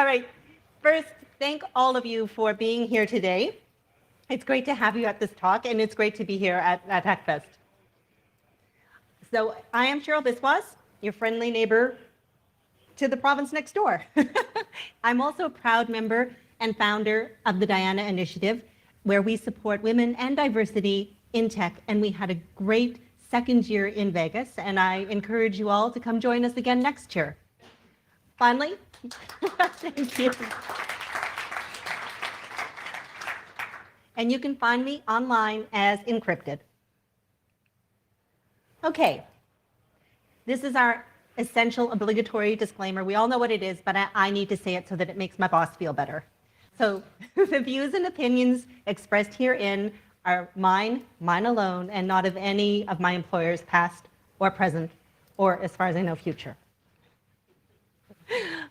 All right. First, thank all of you for being here today. It's great to have you at this talk, and it's great to be here at Hackfest. So I am Cheryl Biswas, your friendly neighbor to the province next door. I'm also a proud member and founder of the Diana Initiative, where we support women and diversity in tech, and we had a great second year in Vegas, and I encourage you all to come join us again next year. Finally, thank you. And you can find me online as Encrypted. Okay, this is our essential obligatory disclaimer. We all know what it is, but I need to say it so that it makes my boss feel better. So the views and opinions expressed herein are mine alone, and not of any of my employers, past or present, or as far as I know, future.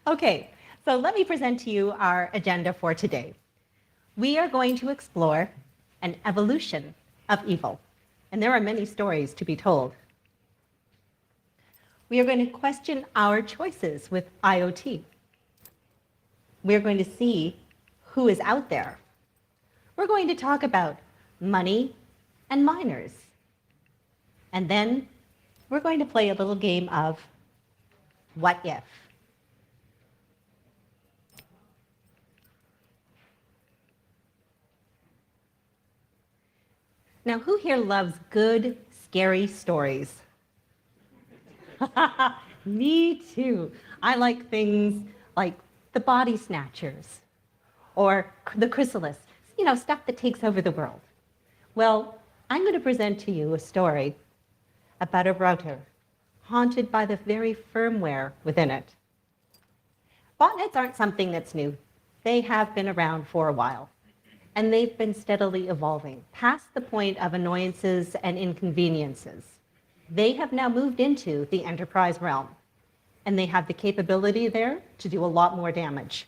Okay, so let me present to you our agenda for today. We are going to explore an evolution of evil, and there are many stories to be told. We are going to question our choices with IoT. We are going to see who is out there. We're going to talk about money and minors. And then we're going to play a little game of what if. Now, who here loves good, scary stories? Me too. I like things like the Body Snatchers or the Chrysalis, stuff that takes over the world. Well, I'm going to present to you a story about a router haunted by the very firmware within it. Botnets aren't something that's new. They have been around for a while, and they've been steadily evolving past the point of annoyances and inconveniences. They have now moved into the enterprise realm, and they have the capability there to do a lot more damage.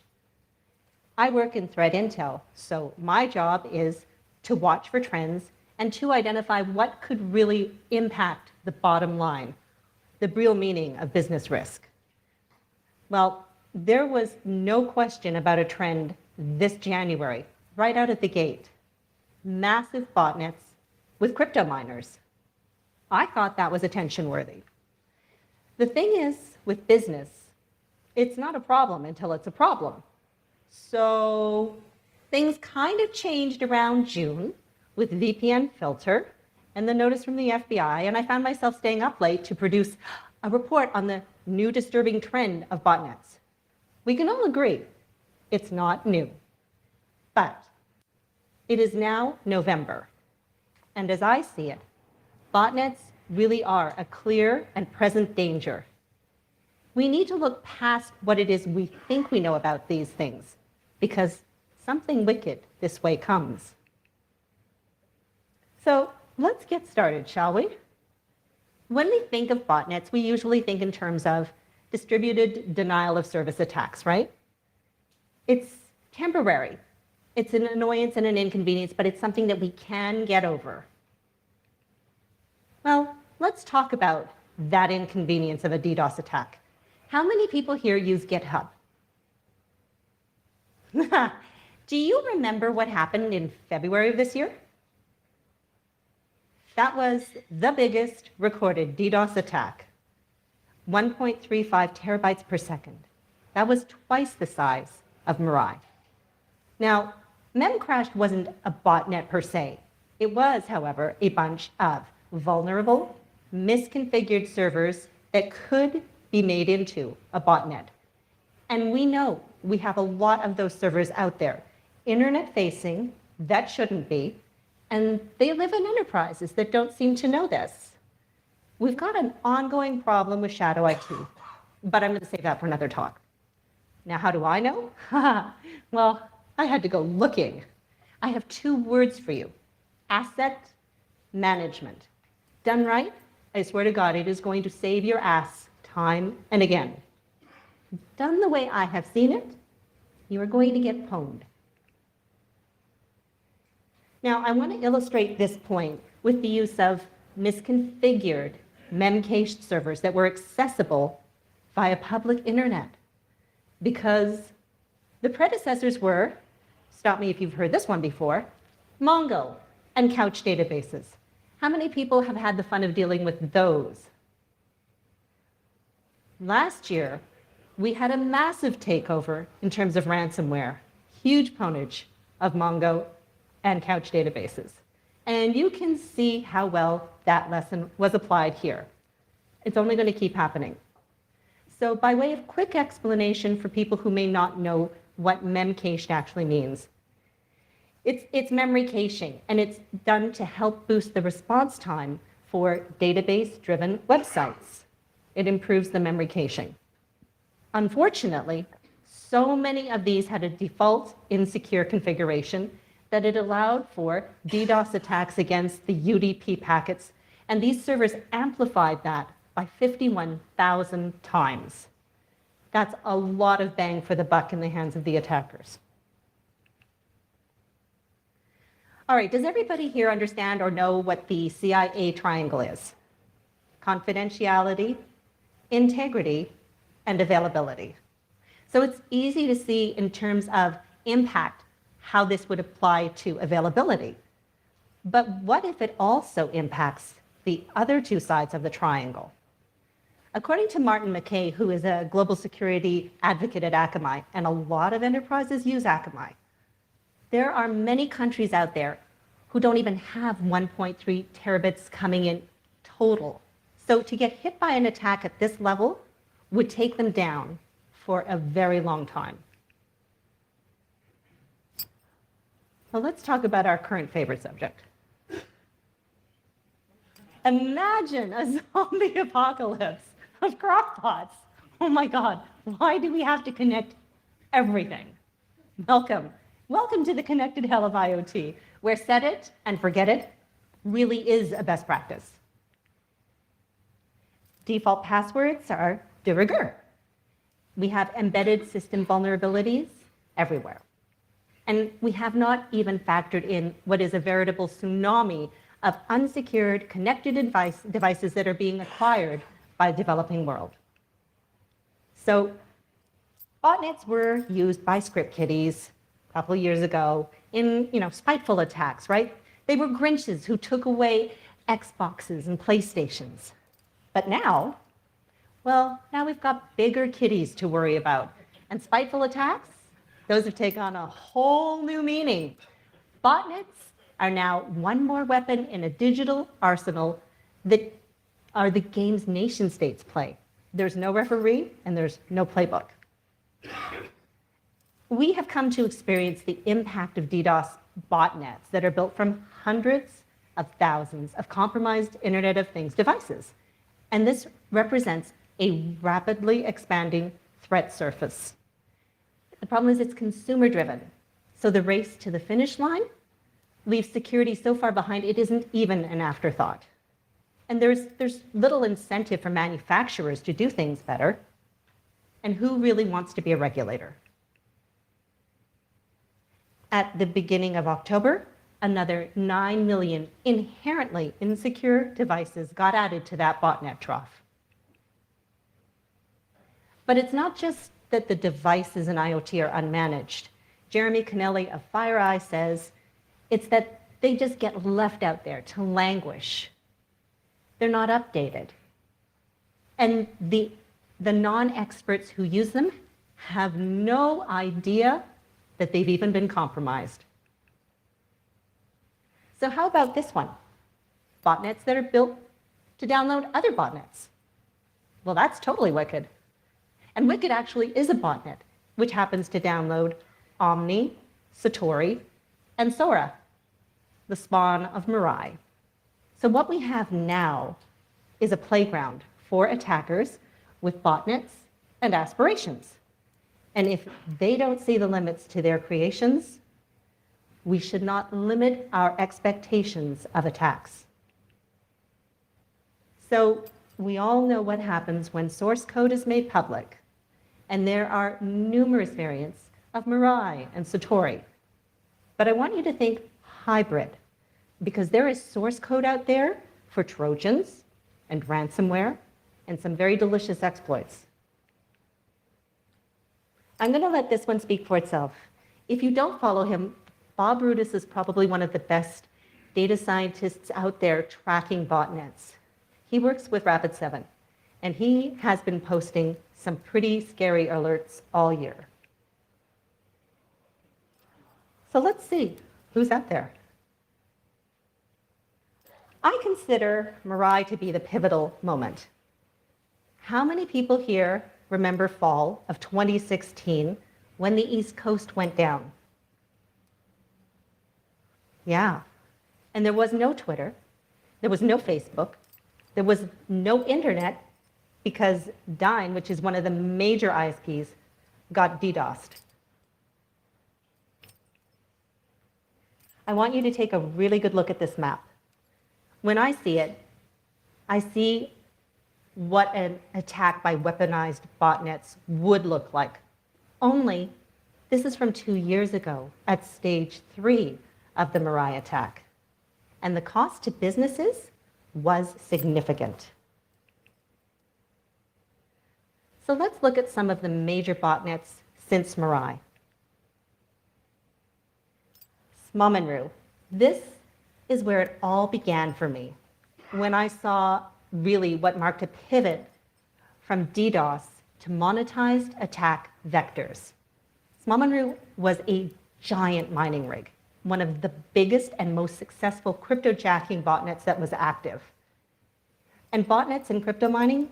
I work in threat intel, so my job is to watch for trends and to identify what could really impact the bottom line, the real meaning of business risk. Well, there was no question about a trend this January, right out of the gate. Massive botnets with crypto miners. I thought that was attention-worthy. The thing is, with business, it's not a problem until it's a problem. So things kind of changed around June with VPN filter and the notice from the FBI, and I found myself staying up late to produce a report on the new disturbing trend of botnets. We can all agree it's not new, but it is now November, and as I see it, botnets really are a clear and present danger. We need to look past what it is we think we know about these things, because something wicked this way comes. So let's get started, shall we? When we think of botnets, we usually think in terms of distributed denial of service attacks, right? It's temporary. It's an annoyance and an inconvenience, but it's something that we can get over. Well, let's talk about that inconvenience of a DDoS attack. How many people here use GitHub? Do you remember what happened in February of this year? That was the biggest recorded DDoS attack, 1.35 terabytes per second. That was twice the size of Mirai. Now, Memcrash wasn't a botnet per se. It was, however, a bunch of vulnerable, misconfigured servers that could be made into a botnet. And we know we have a lot of those servers out there, internet-facing, that shouldn't be, and they live in enterprises that don't seem to know this. We've got an ongoing problem with shadow IT, but I'm going to save that for another talk. Now, how do I know? Well, I had to go looking. I have two words for you: asset management. Done right, I swear to God, it is going to save your ass time and again. Done the way I have seen it, you are going to get pwned. Now, I want to illustrate this point with the use of misconfigured mem-cached servers that were accessible via public internet, because The predecessors were, stop me if you've heard this one before, Mongo and couch databases. How many people have had the fun of dealing with those? Last year, we had a massive takeover in terms of ransomware, huge ponage of Mongo and couch databases. And you can see how well that lesson was applied here. It's only going to keep happening. So by way of quick explanation for people who may not know what memcached actually means, it's memory caching, and it's done to help boost the response time for database-driven websites. It improves the memory caching. Unfortunately, so many of these had a default insecure configuration that it allowed for DDoS attacks against the UDP packets, and these servers amplified that by 51,000 times. That's a lot of bang for the buck in the hands of the attackers. All right, does everybody here understand or know what the CIA triangle is? Confidentiality, integrity, and availability. So it's easy to see in terms of impact how this would apply to availability. But what if it also impacts the other two sides of the triangle? According to Martin McKay, who is a global security advocate at Akamai, and a lot of enterprises use Akamai, there are many countries out there who don't even have 1.3 terabits coming in total. So to get hit by an attack at this level would take them down for a very long time. Well, let's talk about our current favorite subject. Imagine a zombie apocalypse of crockpots. Oh my God, why do we have to connect everything? Welcome. Welcome to the connected hell of IoT, where set it and forget it really is a best practice. Default passwords are de rigueur. We have embedded system vulnerabilities everywhere. And we have not even factored in what is a veritable tsunami of unsecured connected devices that are being acquired by the developing world. So botnets were used by script kiddies a couple of years ago in spiteful attacks, right? They were Grinches who took away Xboxes and PlayStations. But now, well, now we've got bigger kiddies to worry about. And spiteful attacks, those have taken on a whole new meaning. Botnets are now one more weapon in a digital arsenal that are the games nation states play. There's no referee and there's no playbook. We have come to experience the impact of DDoS botnets that are built from hundreds of thousands of compromised Internet of Things devices. And this represents a rapidly expanding threat surface. The problem is it's consumer driven. So the race to the finish line leaves security so far behind it isn't even an afterthought. And there's little incentive for manufacturers to do things better. And who really wants to be a regulator? At the beginning of October, another 9 million inherently insecure devices got added to that botnet trough. But it's not just that the devices in IoT are unmanaged. Jeremy Connelly of FireEye says it's that they just get left out there to languish. They're not updated. And the non-experts who use them have no idea that they've even been compromised. So how about this one? Botnets that are built to download other botnets. Well, that's totally wicked. And Wicked actually is a botnet, which happens to download Omni, Satori, and Sora, the spawn of Mirai. So what we have now is a playground for attackers with botnets and aspirations. And if they don't see the limits to their creations, we should not limit our expectations of attacks. So we all know what happens when source code is made public, and there are numerous variants of Mirai and Satori. But I want you to think hybrid, because there is source code out there for Trojans and ransomware and some very delicious exploits. I'm going to let this one speak for itself. If you don't follow him, Bob Brutus is probably one of the best data scientists out there tracking botnets. He works with Rapid7, and he has been posting some pretty scary alerts all year. So let's see who's out there. I consider Mirai to be the pivotal moment. How many people here remember fall of 2016 when the East Coast went down? Yeah. And there was no Twitter, there was no Facebook, there was no internet because Dyn, which is one of the major ISPs, got DDoSed. I want you to take a really good look at this map. When I see it, I see what an attack by weaponized botnets would look like. Only, this is from 2 years ago at stage 3 of the Mirai attack. And the cost to businesses was significant. So let's look at some of the major botnets since Mirai. Smamanru. This is where it all began for me, when I saw really what marked a pivot from DDoS to monetized attack vectors. Smamanru was a giant mining rig, one of the biggest and most successful cryptojacking botnets that was active. And botnets and crypto mining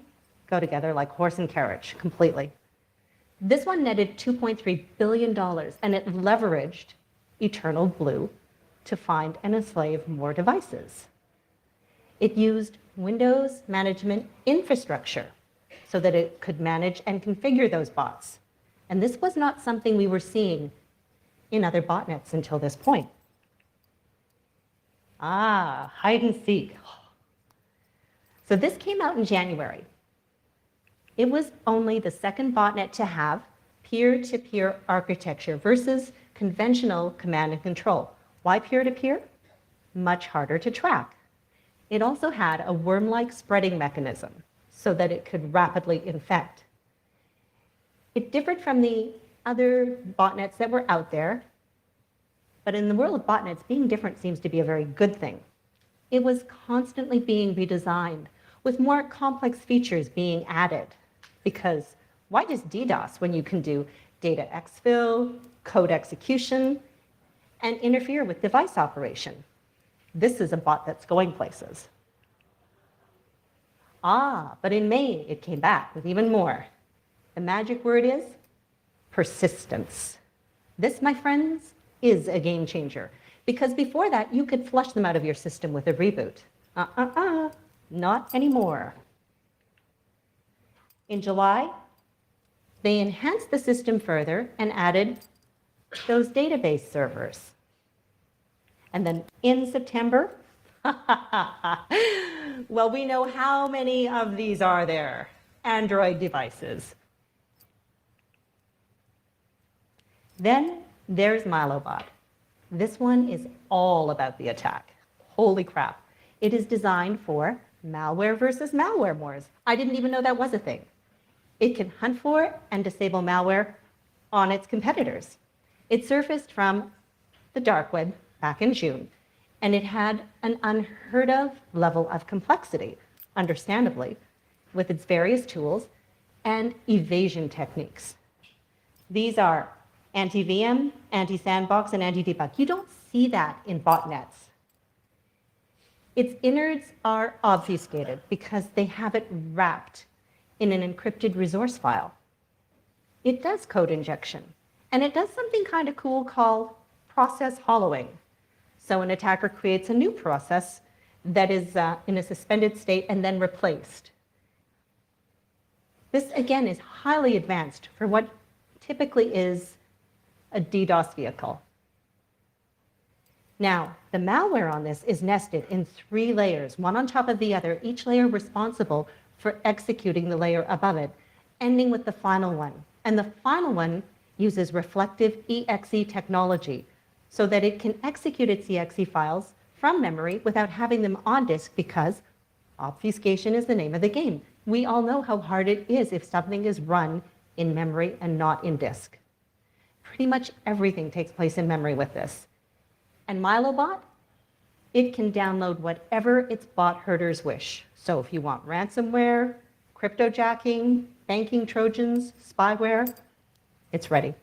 go together like horse and carriage completely. This one netted $2.3 billion, and it leveraged Eternal Blue to find and enslave more devices. It used Windows management infrastructure so that it could manage and configure those bots. And this was not something we were seeing in other botnets until this point. Hide and seek. So this came out in January. It was only the second botnet to have peer-to-peer architecture versus conventional command and control. Why peer-to-peer? Much harder to track. It also had a worm-like spreading mechanism so that it could rapidly infect. It differed from the other botnets that were out there, but in the world of botnets, being different seems to be a very good thing. It was constantly being redesigned, with more complex features being added, because why just DDoS when you can do data exfil, code execution, and interfere with device operation? This is a bot that's going places. But in May, it came back with even more. The magic word is persistence. This, my friends, is a game changer, because before that, you could flush them out of your system with a reboot. Not anymore. In July, they enhanced the system further and added those database servers. And then in September, well, we know how many of these are there. Android devices. Then there's Milobot. This one is all about the attack. Holy crap. It is designed for malware versus malware wars. I didn't even know that was a thing. It can hunt for and disable malware on its competitors. It surfaced from the dark web back in June, and it had an unheard of level of complexity, understandably, with its various tools and evasion techniques. These are anti-VM, anti-sandbox, and anti-debug. You don't see that in botnets. Its innards are obfuscated because they have it wrapped in an encrypted resource file. It does code injection, and it does something kind of cool called process hollowing. So an attacker creates a new process that is in a suspended state and then replaced. This, again, is highly advanced for what typically is a DDoS vehicle. Now, the malware on this is nested in 3 layers, one on top of the other, each layer responsible for executing the layer above it, ending with the final one. And the final one uses reflective EXE technology so that it can execute its EXE files from memory without having them on disk, because obfuscation is the name of the game. We all know how hard it is if something is run in memory and not in disk. pretty much everything takes place in memory with this. And MiloBot, it can download whatever its bot herders wish. So if you want ransomware, cryptojacking, banking trojans, spyware, it's ready.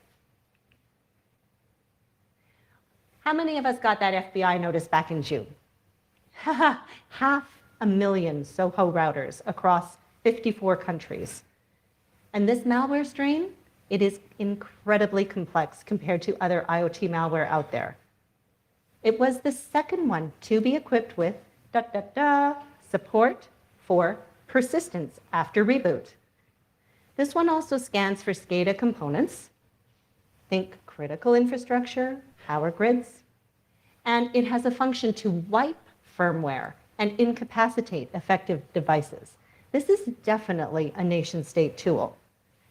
How many of us got that FBI notice back in June? 500,000 Soho routers across 54 countries. And this malware strain, it is incredibly complex compared to other IoT malware out there. It was the second one to be equipped with support for persistence after reboot. This one also scans for SCADA components. Think critical infrastructure, power grids. And it has a function to wipe firmware and incapacitate affected devices. This is definitely a nation-state tool.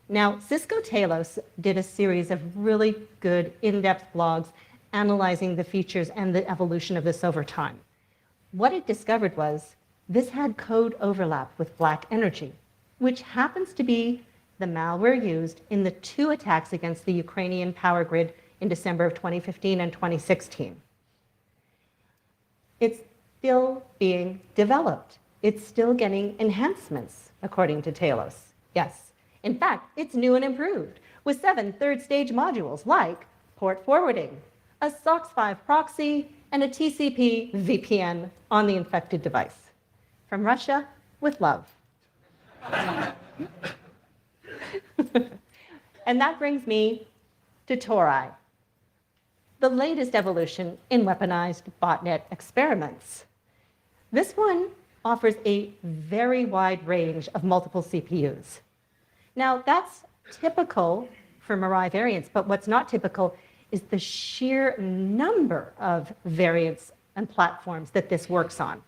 Now, Cisco Talos did a series of really good in-depth blogs analyzing the features and the evolution of this over time. What it discovered was this had code overlap with Black Energy, which happens to be the malware used in the 2 attacks against the Ukrainian power grid in December of 2015 and 2016. It's still being developed. It's still getting enhancements, according to Talos. Yes. In fact, it's new and improved with 7 third-stage modules like port forwarding, a SOC 5 proxy, and a TCP VPN on the infected device. From Russia, with love. And that brings me to Tori, the latest evolution in weaponized botnet experiments. This one offers a very wide range of multiple CPUs. Now, that's typical for Mirai variants, but what's not typical is the sheer number of variants and platforms that this works on.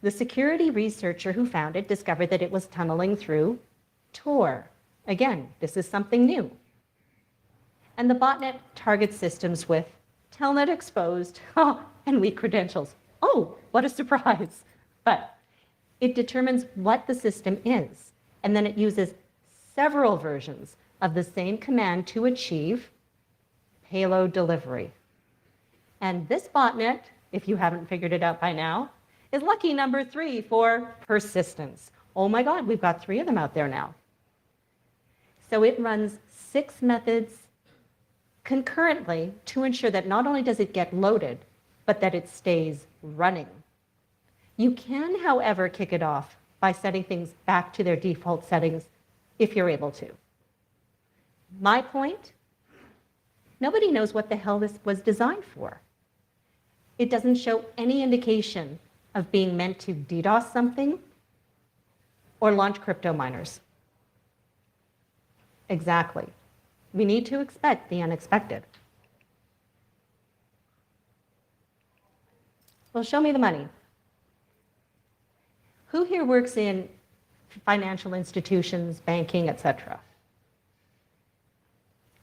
The security researcher who found it discovered that it was tunneling through Tor. Again, this is something new. And the botnet targets systems with telnet exposed and weak credentials. Oh, what a surprise. But it determines what the system is, and then it uses several versions of the same command to achieve payload delivery. And this botnet, if you haven't figured it out by now, is lucky number 3 for persistence. Oh my God, we've got 3 of them out there now. So it runs 6 methods concurrently to ensure that not only does it get loaded, but that it stays running. You can, however, kick it off by setting things back to their default settings if you're able to. My point, nobody knows what the hell this was designed for. It doesn't show any indication of being meant to DDoS something or launch crypto miners. Exactly. We need to expect the unexpected. Well, show me the money. Who here works in financial institutions, banking, etc.?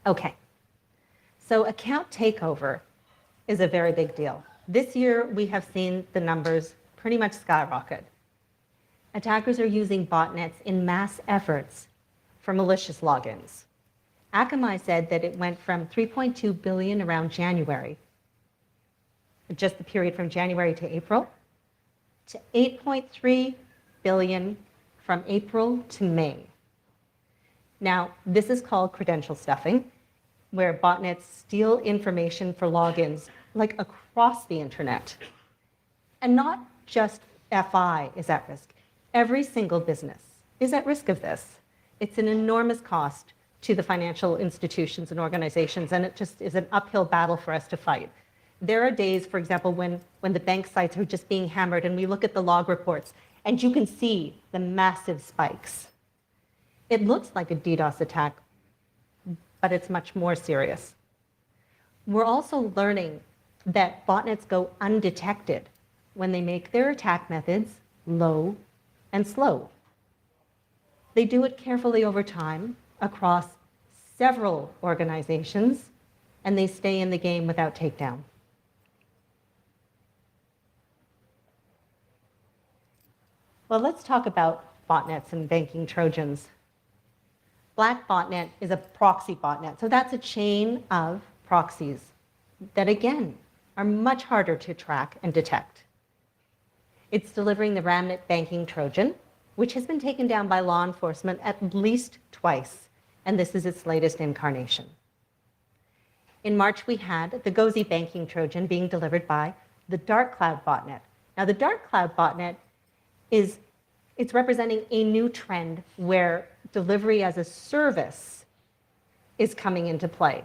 Okay. So account takeover is a very big deal. This year, we have seen the numbers pretty much skyrocket. Attackers are using botnets in mass efforts for malicious logins. Akamai said that it went from 3.2 billion around January, just the period from January to April, to 8.3 billion from April to May. Now, this is called credential stuffing, where botnets steal information for logins like across the internet. And not just FI is at risk. Every single business is at risk of this. It's an enormous cost to the financial institutions and organizations, and it just is an uphill battle for us to fight. There are days, for example, when the bank sites are just being hammered and we look at the log reports and you can see the massive spikes. It looks like a DDoS attack, but it's much more serious. We're also learning that botnets go undetected when they make their attack methods low and slow. They do it carefully over time across several organizations, and they stay in the game without takedown. Well, let's talk about botnets and banking trojans. Black botnet is a proxy botnet. So that's a chain of proxies that, again, are much harder to track and detect. It's delivering the remnant banking Trojan, which has been taken down by law enforcement at least twice, and this is its latest incarnation. In March, we had the Gozi banking Trojan being delivered by the dark cloud botnet. Now, the dark cloud botnet it's representing a new trend where delivery as a service is coming into play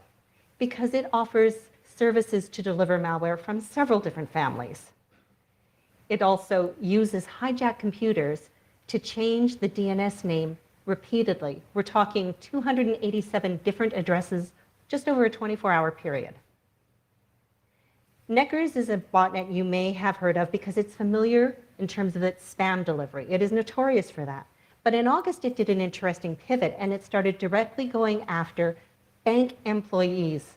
because it offers services to deliver malware from several different families. It also uses hijacked computers to change the DNS name repeatedly. We're talking 287 different addresses just over a 24-hour period. Neckers is a botnet you may have heard of because it's familiar in terms of its spam delivery. It is notorious for that. But in August, it did an interesting pivot, and it started directly going after bank employees,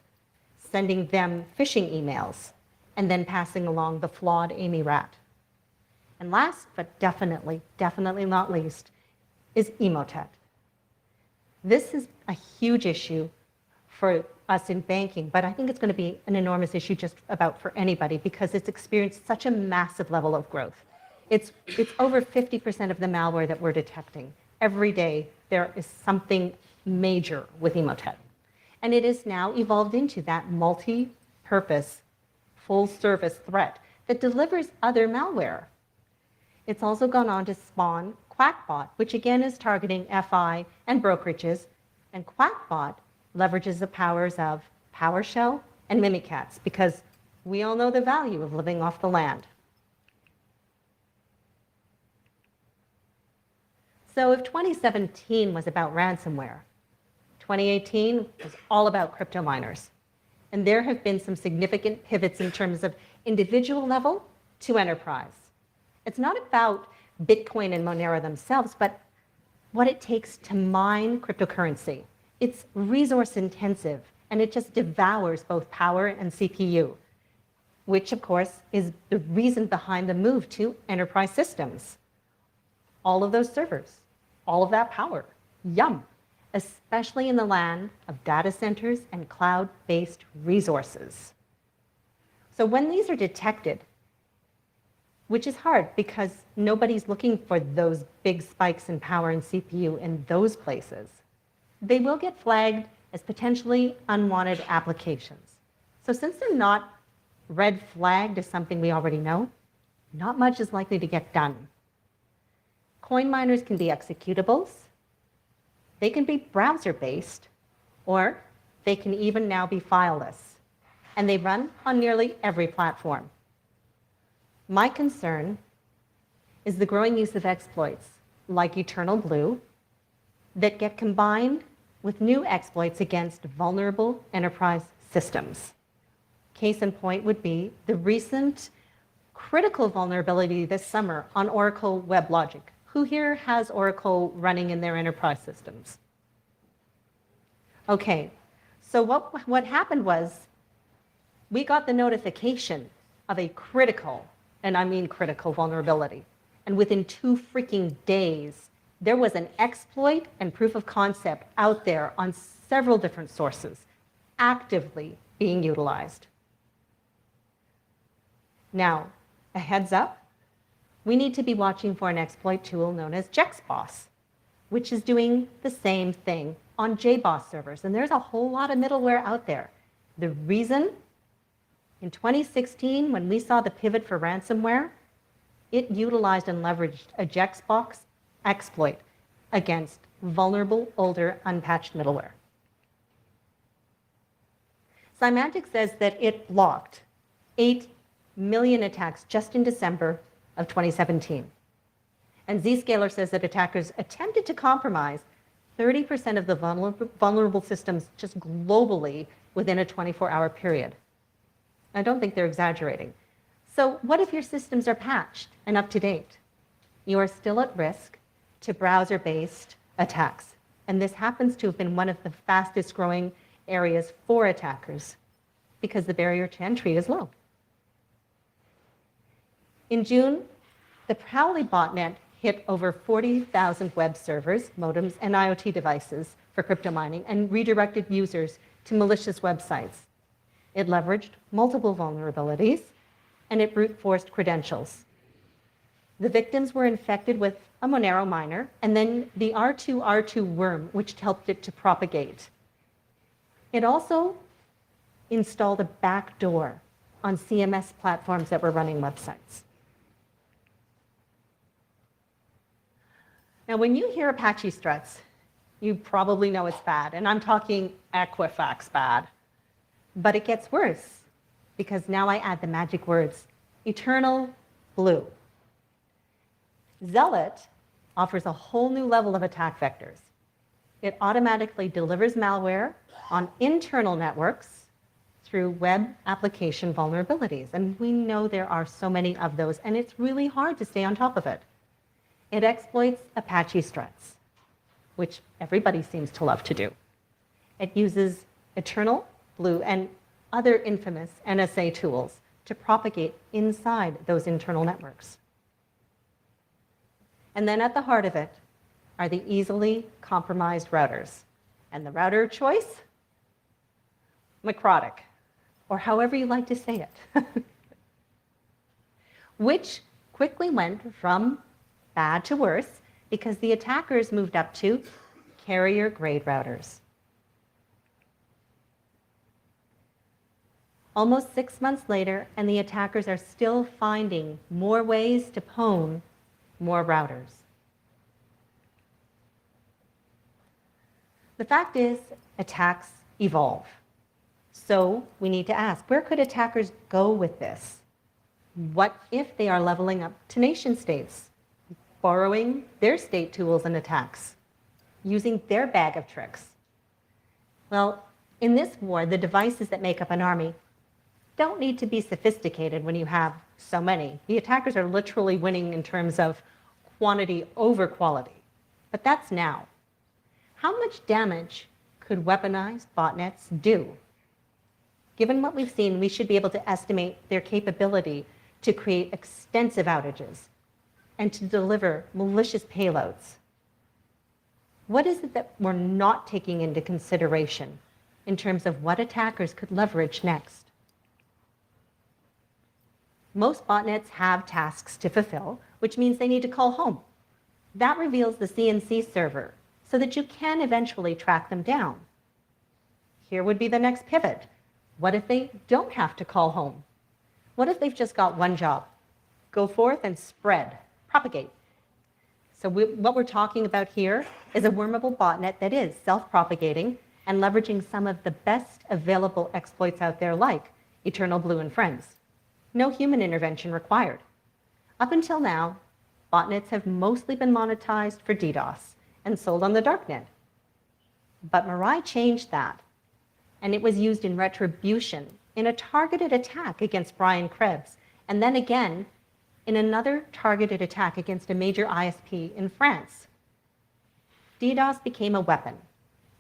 sending them phishing emails, and then passing along the flawed Amy Rat. And last, but definitely not least, is Emotet. This is a huge issue for us in banking, but I think it's going to be an enormous issue just about for anybody because it's experienced such a massive level of growth. It's over 50% of the malware that we're detecting. Every day there is something major with Emotet. And it is now evolved into that multi-purpose, full-service threat that delivers other malware. It's also gone on to spawn QuackBot, which again is targeting FI and brokerages, and QuackBot leverages the powers of PowerShell and Mimikatz because we all know the value of living off the land. So if 2017 was about ransomware, 2018 was all about crypto miners. And there have been some significant pivots in terms of individual level to enterprise. It's not about Bitcoin and Monero themselves, but what it takes to mine cryptocurrency. It's resource intensive, and it just devours both power and CPU, which of course is the reason behind the move to enterprise systems. All of those servers, all of that power, yum, especially in the land of data centers and cloud-based resources. So when these are detected, which is hard because nobody's looking for those big spikes in power and CPU in those places, they will get flagged as potentially unwanted applications. So since they're not red flagged as something we already know, not much is likely to get done. Coin miners can be executables, they can be browser-based, or they can even now be fileless. And they run on nearly every platform. My concern is the growing use of exploits like Eternal Blue that get combined with new exploits against vulnerable enterprise systems. Case in point would be the recent critical vulnerability this summer on Oracle WebLogic. Who here has Oracle running in their enterprise systems? Okay, so what happened was we got the notification of a critical, and I mean critical vulnerability. And within 2 freaking days, there was an exploit and proof of concept out there on several different sources, actively being utilized. Now, a heads up, we need to be watching for an exploit tool known as JexBoss, which is doing the same thing on JBoss servers. And there's a whole lot of middleware out there. The reason, in 2016, when we saw the pivot for ransomware, it utilized and leveraged a JexBoss exploit against vulnerable, older, unpatched middleware. Symantec says that it blocked 8 million attacks just in December of 2017. And Zscaler says that attackers attempted to compromise 30% of the vulnerable systems just globally within a 24-hour period. I don't think they're exaggerating. So what if your systems are patched and up to date? You are still at risk to browser-based attacks. And this happens to have been one of the fastest growing areas for attackers because the barrier to entry is low. In June, the Prowly botnet hit over 40,000 web servers, modems, and IoT devices for crypto mining and redirected users to malicious websites. It leveraged multiple vulnerabilities, and it brute forced credentials. The victims were infected with a Monero miner, and then the R2R2 worm, which helped it to propagate. It also installed a backdoor on CMS platforms that were running websites. Now, when you hear Apache struts, you probably know it's bad, and I'm talking Equifax bad. But it gets worse, because now I add the magic words, eternal blue. Zealot offers a whole new level of attack vectors. It automatically delivers malware on internal networks through web application vulnerabilities. And we know there are so many of those, and it's really hard to stay on top of it. It exploits Apache struts, which everybody seems to love to do. It uses eternal blue and other infamous NSA tools to propagate inside those internal networks. And then at the heart of it are the easily compromised routers. And the router choice? Macrotic, or however you like to say it. Which quickly went from bad to worse because the attackers moved up to carrier-grade routers. Almost 6 months later, and the attackers are still finding more ways to pwn more routers. The fact is, attacks evolve. So we need to ask, where could attackers go with this? What if they are leveling up to nation states, borrowing their state tools and attacks, using their bag of tricks? Well, in this war, the devices that make up an army don't need to be sophisticated when you have so many. The attackers are literally winning in terms of quantity over quality. But that's now. How much damage could weaponized botnets do? Given what we've seen, we should be able to estimate their capability to create extensive outages and to deliver malicious payloads. What is it that we're not taking into consideration in terms of what attackers could leverage next? Most botnets have tasks to fulfill, which means they need to call home. That reveals the CNC server so that you can eventually track them down. Here would be the next pivot. What if they don't have to call home? What if they've just got one job? Go forth and spread, propagate. So what we're talking about here is a wormable botnet that is self-propagating and leveraging some of the best available exploits out there like Eternal Blue and Friends. No human intervention required. Up until now, botnets have mostly been monetized for DDoS and sold on the darknet. But Mirai changed that, and it was used in retribution in a targeted attack against Brian Krebs, and then again in another targeted attack against a major ISP in France. DDoS became a weapon,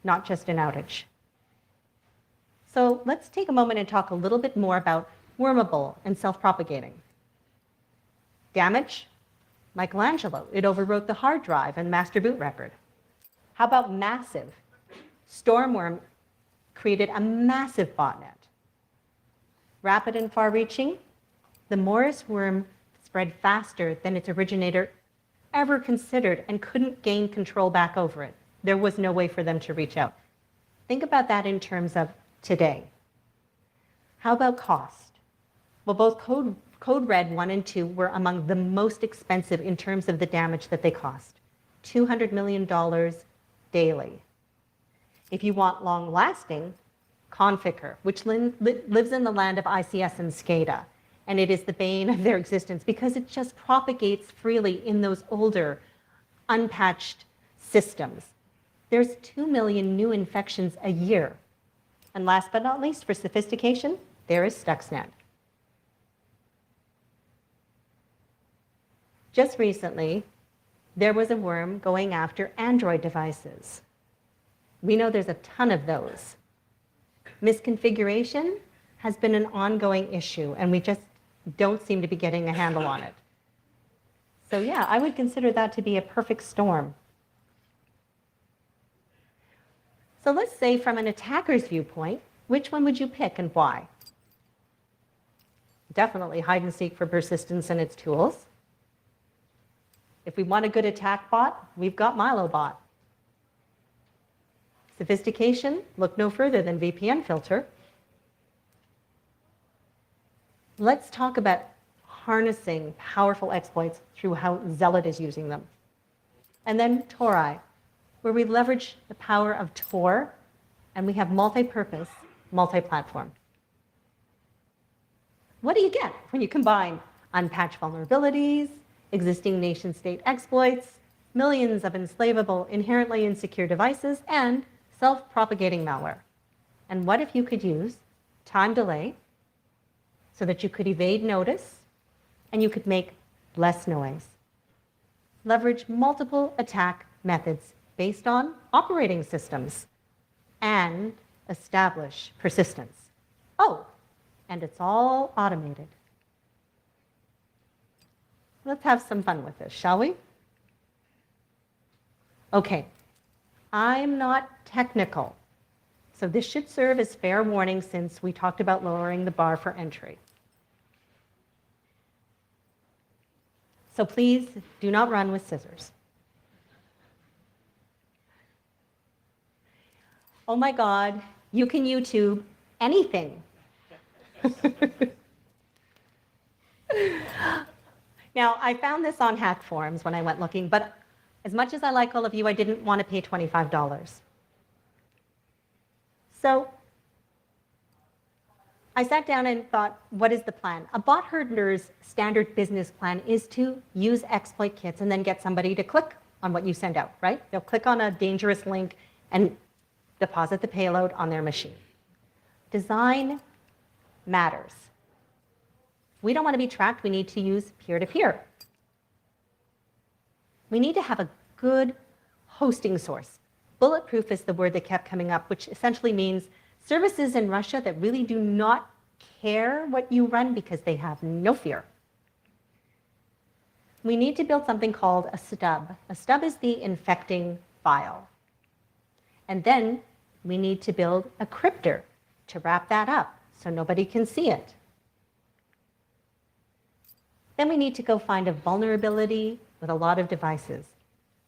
not just an outage. So let's take a moment and talk a little bit more about wormable and self-propagating. Damage? Michelangelo, it overwrote the hard drive and master boot record. How about massive? Stormworm created a massive botnet. Rapid and far-reaching? The Morris worm spread faster than its originator ever considered and couldn't gain control back over it. There was no way for them to reach out. Think about that in terms of today. How about cost? Well, both Code Red 1 and 2 were among the most expensive in terms of the damage that they cost. $200 million daily. If you want long-lasting, Conficker, which lives in the land of ICS and SCADA, and it is the bane of their existence because it just propagates freely in those older, unpatched systems. There's 2 million new infections a year. And last but not least, for sophistication, there is Stuxnet. Just recently, there was a worm going after Android devices. We know there's a ton of those. Misconfiguration has been an ongoing issue, and we just don't seem to be getting a handle on it. So yeah, I would consider that to be a perfect storm. So let's say from an attacker's viewpoint, which one would you pick and why? Definitely hide and seek for persistence and its tools. If we want a good attack bot, we've got MiloBot. Sophistication, look no further than VPN filter. Let's talk about harnessing powerful exploits through how Zealot is using them. And then Tori, where we leverage the power of Tor, and we have multi-purpose, multi-platform. What do you get when you combine unpatched vulnerabilities, existing nation-state exploits, millions of enslavable, inherently insecure devices, and self-propagating malware? And what if you could use time delay so that you could evade notice and you could make less noise? Leverage multiple attack methods based on operating systems and establish persistence. Oh, and it's all automated. Let's have some fun with this, shall we? Okay, I'm not technical, so this should serve as fair warning since we talked about lowering the bar for entry. So please do not run with scissors. Oh my God, you can YouTube anything. Now, I found this on Hack Forums when I went looking, but as much as I like all of you, I didn't want to pay $25. So I sat down and thought, what is the plan? A bot herder's standard business plan is to use exploit kits and then get somebody to click on what you send out, right? They'll click on a dangerous link and deposit the payload on their machine. Design matters. We don't want to be tracked. We need to use peer-to-peer. We need to have a good hosting source. Bulletproof is the word that kept coming up, which essentially means services in Russia that really do not care what you run because they have no fear. We need to build something called a stub. A stub is the infecting file. And then we need to build a cryptor to wrap that up so nobody can see it. Then we need to go find a vulnerability with a lot of devices,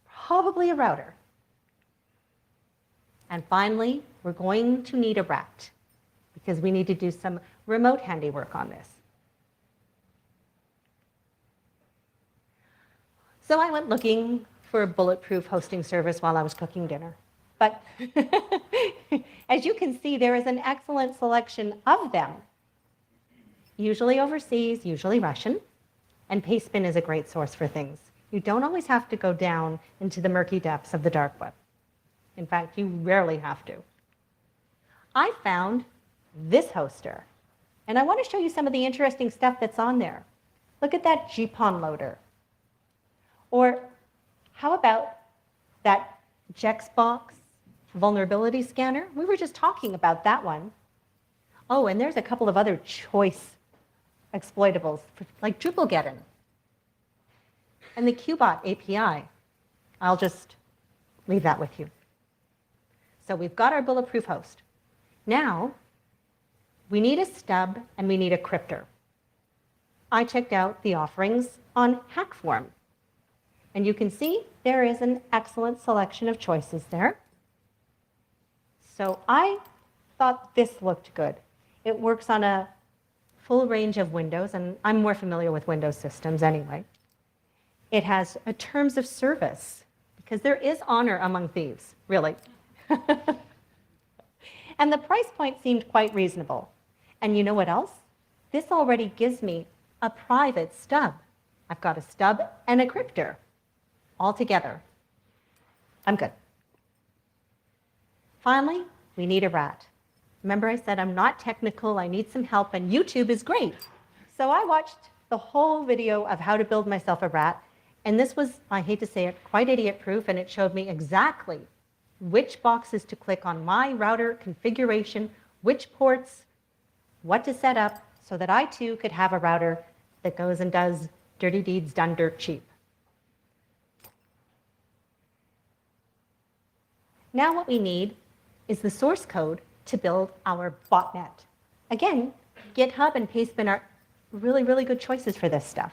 probably a router. And finally, we're going to need a rat because we need to do some remote handiwork on this. So I went looking for a bulletproof hosting service while I was cooking dinner. But as you can see, there is an excellent selection of them, usually overseas, usually Russian. And Pastebin is a great source for things. You don't always have to go down into the murky depths of the dark web. In fact, you rarely have to. I found this hoster, and I want to show you some of the interesting stuff that's on there. Look at that GPON loader. Or how about that Jexbox vulnerability scanner? We were just talking about that one. Oh, and there's a couple of other choice exploitables, like Drupalgeddon. And the Qbot API. I'll just leave that with you. So we've got our bulletproof host. Now, we need a stub and we need a cryptor. I checked out the offerings on Hackforum. And you can see there is an excellent selection of choices there. So I thought this looked good. It works on a full range of Windows, and I'm more familiar with Windows systems anyway. It has a terms of service, because there is honor among thieves, really. And the price point seemed quite reasonable. And you know what else? This already gives me a private stub. I've got a stub and a cryptor all together. I'm good. Finally, we need a rat. Remember I said I'm not technical, I need some help, and YouTube is great. So I watched the whole video of how to build myself a rat, and this was, I hate to say it, quite idiot-proof, and it showed me exactly which boxes to click on my router configuration, which ports, what to set up, so that I too could have a router that goes and does dirty deeds done dirt cheap. Now what we need is the source code to build our botnet. Again, GitHub and Pastebin are really, really good choices for this stuff.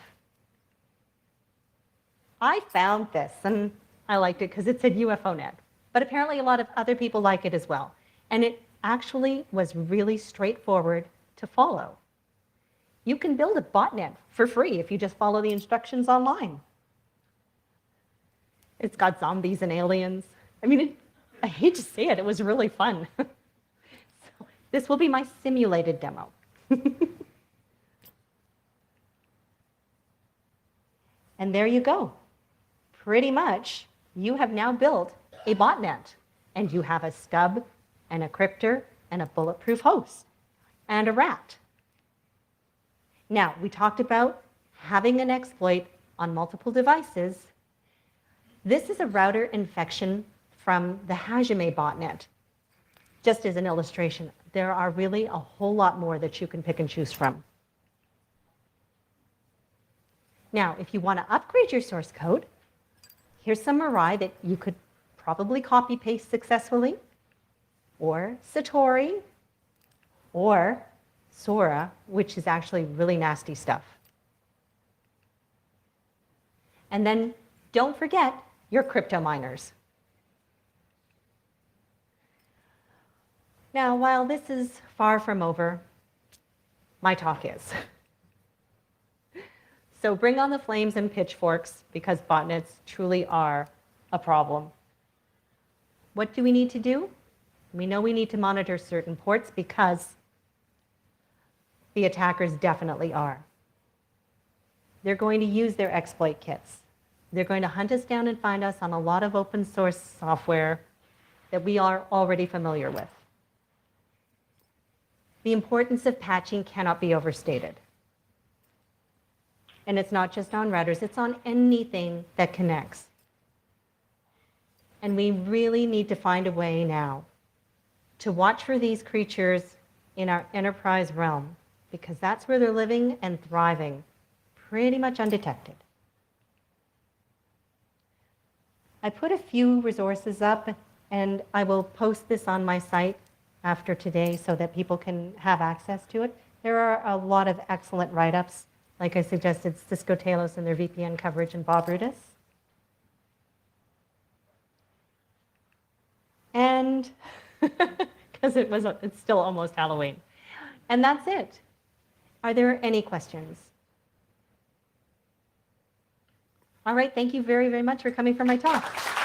I found this, and I liked it because it said UFOnet. But apparently a lot of other people like it as well. And it actually was really straightforward to follow. You can build a botnet for free if you just follow the instructions online. It's got zombies and aliens. I mean, I hate to say it, it was really fun. So this will be my simulated demo. And there you go. Pretty much, you have now built a botnet, and you have a stub and a cryptor and a bulletproof host and a rat. Now, we talked about having an exploit on multiple devices. This is a router infection from the Hajime botnet. Just as an illustration, there are really a whole lot more that you can pick and choose from. Now, if you want to upgrade your source code, here's some Mirai that you could probably copy-paste successfully, or Satori, or Sora, which is actually really nasty stuff. And then don't forget your crypto miners. Now, while this is far from over, my talk is. So bring on the flames and pitchforks, because botnets truly are a problem. What do we need to do? We know we need to monitor certain ports because the attackers definitely are. They're going to use their exploit kits. They're going to hunt us down and find us on a lot of open source software that we are already familiar with. The importance of patching cannot be overstated. And it's not just on routers, it's on anything that connects. And we really need to find a way now to watch for these creatures in our enterprise realm, because that's where they're living and thriving, pretty much undetected. I put a few resources up, and I will post this on my site after today so that people can have access to it. There are a lot of excellent write-ups. Like I suggested, Cisco Talos and their VPN coverage, and Bob Rudis. And because it's still almost Halloween. And that's it. Are there any questions? All right, thank you very, very much for coming for my talk.